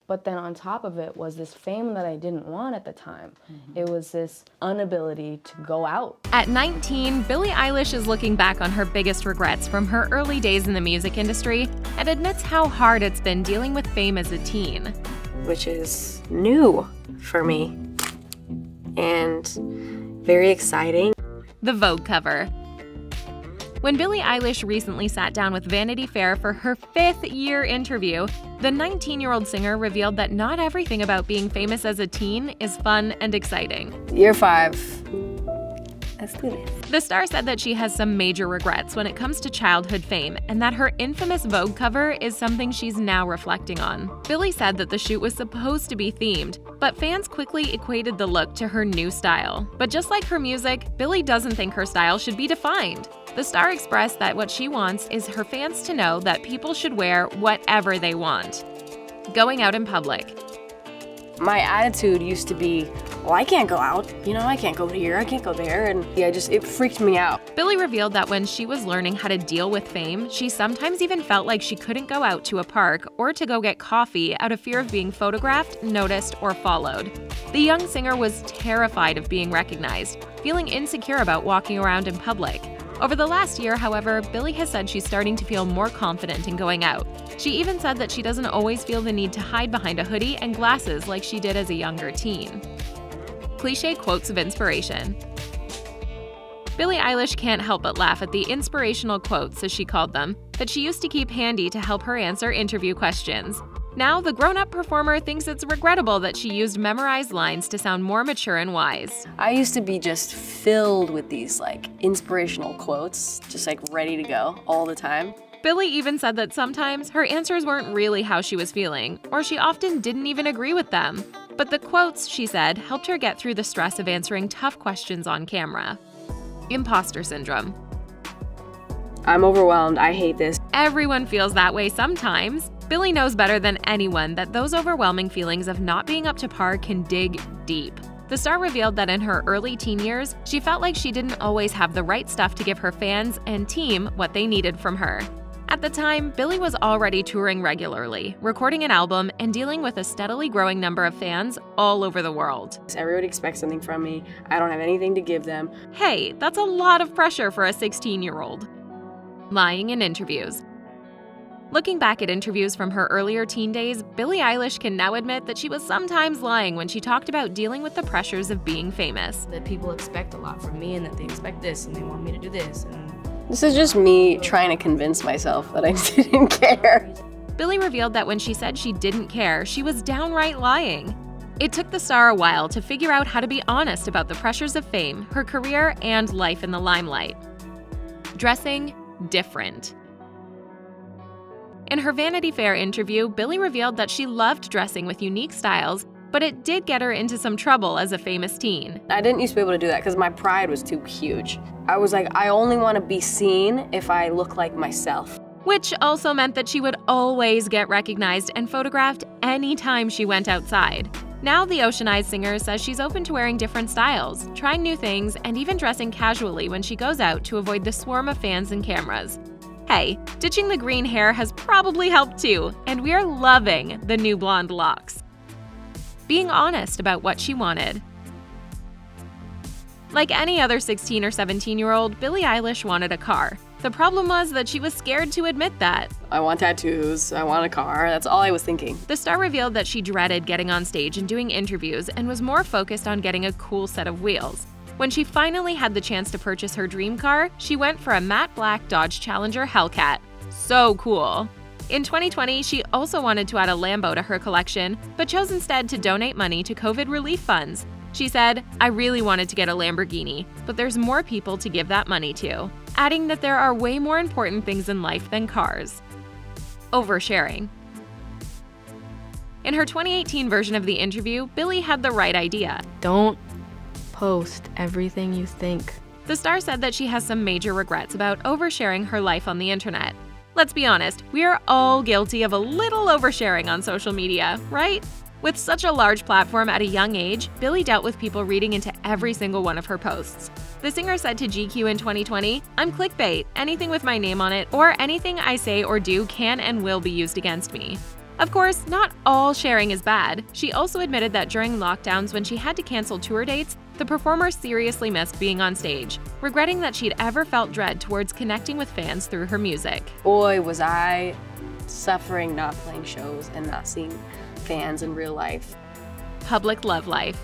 But then on top of it was this fame that I didn't want at the time. It was this inability to go out. At 19, Billie Eilish is looking back on her biggest regrets from her early days in the music industry and admits how hard it's been dealing with fame as a teen. Which is new for me and very exciting. The Vogue cover. When Billie Eilish recently sat down with Vanity Fair for her 5th year interview, the 19-year-old singer revealed that not everything about being famous as a teen is fun and exciting. Year 5. Let's do this. The star said that she has some major regrets when it comes to childhood fame and that her infamous Vogue cover is something she's now reflecting on. Billie said that the shoot was supposed to be themed, but fans quickly equated the look to her new style. But just like her music, Billie doesn't think her style should be defined. The star expressed that what she wants is her fans to know that people should wear whatever they want. Going out in public. My attitude used to be, well, I can't go out. I can't go here, I can't go there. And yeah, it freaked me out. Billie revealed that when she was learning how to deal with fame, she sometimes even felt like she couldn't go out to a park or to go get coffee out of fear of being photographed, noticed, or followed. The young singer was terrified of being recognized, feeling insecure about walking around in public. Over the last year, however, Billie has said she's starting to feel more confident in going out. She even said that she doesn't always feel the need to hide behind a hoodie and glasses like she did as a younger teen. Cliche quotes of inspiration. Billie Eilish can't help but laugh at the inspirational quotes, as she called them, that she used to keep handy to help her answer interview questions. Now, the grown-up performer thinks it's regrettable that she used memorized lines to sound more mature and wise. I used to be just filled with these inspirational quotes, just ready to go all the time. Billie even said that sometimes her answers weren't really how she was feeling, or she often didn't even agree with them. But the quotes, she said, helped her get through the stress of answering tough questions on camera. Imposter Syndrome. I'm overwhelmed. I hate this. Everyone feels that way sometimes. Billie knows better than anyone that those overwhelming feelings of not being up to par can dig deep. The star revealed that in her early teen years, she felt like she didn't always have the right stuff to give her fans and team what they needed from her. At the time, Billie was already touring regularly, recording an album, and dealing with a steadily growing number of fans all over the world. Everybody expects something from me. I don't have anything to give them. Hey, that's a lot of pressure for a 16-year-old. Lying in interviews. Looking back at interviews from her earlier teen days, Billie Eilish can now admit that she was sometimes lying when she talked about dealing with the pressures of being famous. That people expect a lot from me and that they expect this and they want me to do this. This is just me trying to convince myself that I didn't care. Billie revealed that when she said she didn't care, she was downright lying. It took the star a while to figure out how to be honest about the pressures of fame, her career, and life in the limelight. Dressing different. In her Vanity Fair interview, Billie revealed that she loved dressing with unique styles, but it did get her into some trouble as a famous teen. I didn't used to be able to do that because my pride was too huge. I was like, I only want to be seen if I look like myself. Which also meant that she would always get recognized and photographed anytime she went outside. Now the Ocean Eyes singer says she's open to wearing different styles, trying new things, and even dressing casually when she goes out to avoid the swarm of fans and cameras. Hey, ditching the green hair has probably helped too, and we are loving the new blonde locks. Being honest about what she wanted. Like any other 16 or 17-year-old, Billie Eilish wanted a car. The problem was that she was scared to admit that. I want tattoos, I want a car, that's all I was thinking. The star revealed that she dreaded getting on stage and doing interviews and was more focused on getting a cool set of wheels. When she finally had the chance to purchase her dream car, she went for a matte black Dodge Challenger Hellcat. So cool! In 2020, she also wanted to add a Lambo to her collection, but chose instead to donate money to COVID relief funds. She said, "I really wanted to get a Lamborghini, but there's more people to give that money to," adding that there are way more important things in life than cars. Oversharing. In her 2018 version of the interview, Billie had the right idea. Don't post everything you think. The star said that she has some major regrets about oversharing her life on the internet. Let's be honest, we are all guilty of a little oversharing on social media, right? With such a large platform at a young age, Billie dealt with people reading into every single one of her posts. The singer said to GQ in 2020, "I'm clickbait. Anything with my name on it or anything I say or do can and will be used against me." Of course, not all sharing is bad. She also admitted that during lockdowns when she had to cancel tour dates, the performer seriously missed being on stage, regretting that she'd ever felt dread towards connecting with fans through her music. Boy, was I suffering not playing shows and not seeing fans in real life. Public love life.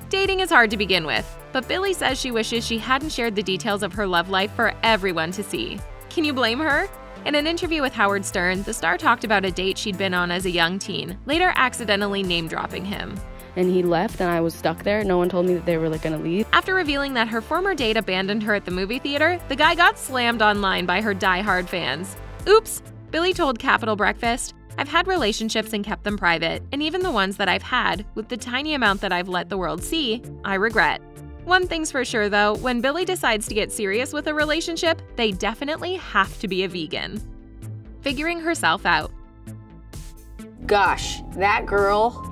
Dating is hard to begin with, but Billie says she wishes she hadn't shared the details of her love life for everyone to see. Can you blame her? In an interview with Howard Stern, the star talked about a date she'd been on as a young teen, later accidentally name-dropping him. And he left and I was stuck there. No one told me that they were gonna leave. After revealing that her former date abandoned her at the movie theater, the guy got slammed online by her die-hard fans. Oops, Billie told Capitol Breakfast, "I've had relationships and kept them private, and even the ones that I've had, with the tiny amount that I've let the world see, I regret." One thing's for sure though, when Billie decides to get serious with a relationship, they definitely have to be a vegan. Figuring herself out. Gosh, that girl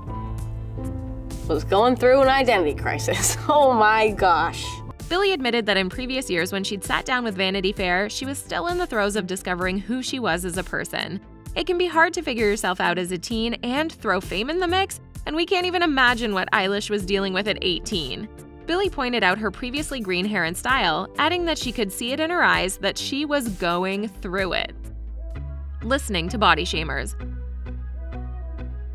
was going through an identity crisis. Oh my gosh. Billie admitted that in previous years when she'd sat down with Vanity Fair, she was still in the throes of discovering who she was as a person. It can be hard to figure yourself out as a teen and throw fame in the mix, and we can't even imagine what Eilish was dealing with at 18. Billie pointed out her previously green hair and style, adding that she could see it in her eyes that she was going through it. Listening to body shamers.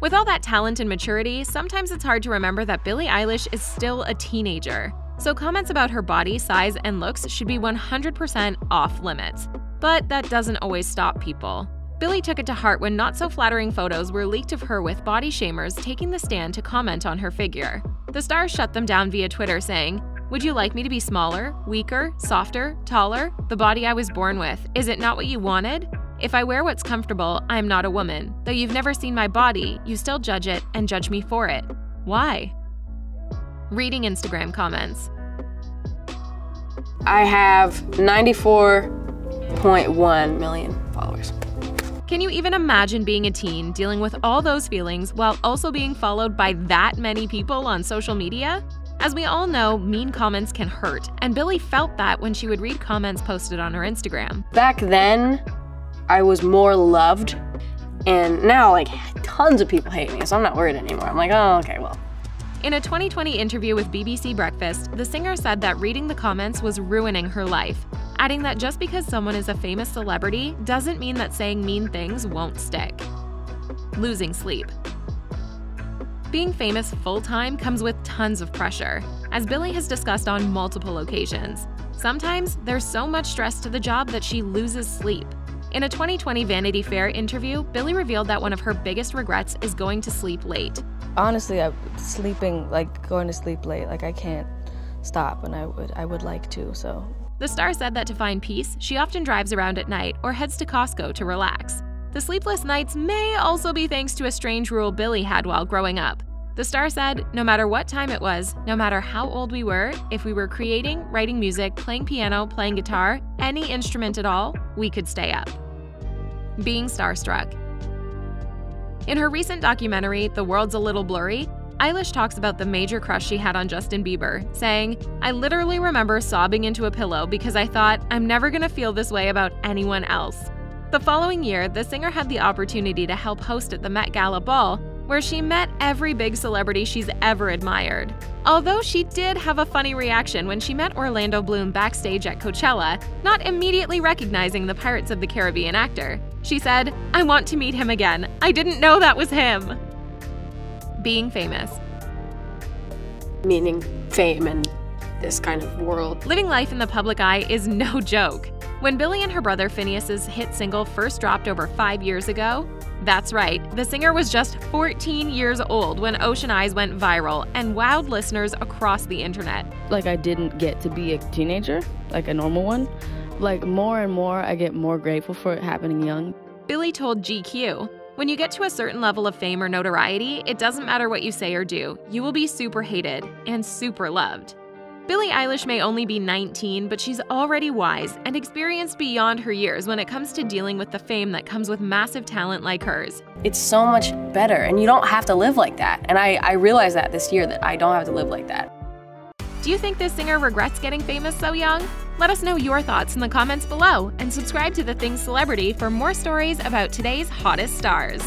With all that talent and maturity, sometimes it's hard to remember that Billie Eilish is still a teenager. So comments about her body, size, and looks should be 100% off limits. But that doesn't always stop people. Billie took it to heart when not-so-flattering photos were leaked of her with body shamers taking the stand to comment on her figure. The star shut them down via Twitter saying, "Would you like me to be smaller, weaker, softer, taller? The body I was born with. Is it not what you wanted? If I wear what's comfortable, I am not a woman. Though you've never seen my body, you still judge it and judge me for it. Why?" Reading Instagram comments. I have 94.1 million followers. Can you even imagine being a teen dealing with all those feelings while also being followed by that many people on social media? As we all know, mean comments can hurt, and Billie felt that when she would read comments posted on her Instagram. Back then, I was more loved, and now like tons of people hate me, so I'm not worried anymore. I'm like, oh, okay, well. In a 2020 interview with BBC Breakfast, the singer said that reading the comments was ruining her life, adding that just because someone is a famous celebrity doesn't mean that saying mean things won't stick. Losing sleep. Being famous full-time comes with tons of pressure, as Billie has discussed on multiple occasions. Sometimes there's so much stress to the job that she loses sleep. In a 2020 Vanity Fair interview, Billie revealed that one of her biggest regrets is going to sleep late. Honestly, going to sleep late, I can't stop, and I would like to, so. The star said that to find peace, she often drives around at night or heads to Costco to relax. The sleepless nights may also be thanks to a strange rule Billie had while growing up. The star said, no matter what time it was, no matter how old we were, if we were creating, writing music, playing piano, playing guitar, any instrument at all, we could stay up. Being starstruck. In her recent documentary, The World's a Little Blurry, Eilish talks about the major crush she had on Justin Bieber, saying, "I literally remember sobbing into a pillow because I thought, I'm never gonna feel this way about anyone else." The following year, the singer had the opportunity to help host at the Met Gala ball, where she met every big celebrity she's ever admired. Although she did have a funny reaction when she met Orlando Bloom backstage at Coachella, not immediately recognizing the Pirates of the Caribbean actor. She said, "I want to meet him again. I didn't know that was him." Being famous. Meaning fame in this kind of world. Living life in the public eye is no joke. When Billie and her brother Phineas's hit single first dropped over 5 years ago, that's right, the singer was just 14 years old when Ocean Eyes went viral and wowed listeners across the internet. I didn't get to be a teenager, like a normal one. More and more, I get more grateful for it happening young. Billie told GQ, "When you get to a certain level of fame or notoriety, it doesn't matter what you say or do. You will be super hated and super loved." Billie Eilish may only be 19, but she's already wise and experienced beyond her years when it comes to dealing with the fame that comes with massive talent like hers. It's so much better, and you don't have to live like that. And I realized that this year, that I don't have to live like that. Do you think this singer regrets getting famous so young? Let us know your thoughts in the comments below, and subscribe to The Thing Celebrity for more stories about today's hottest stars.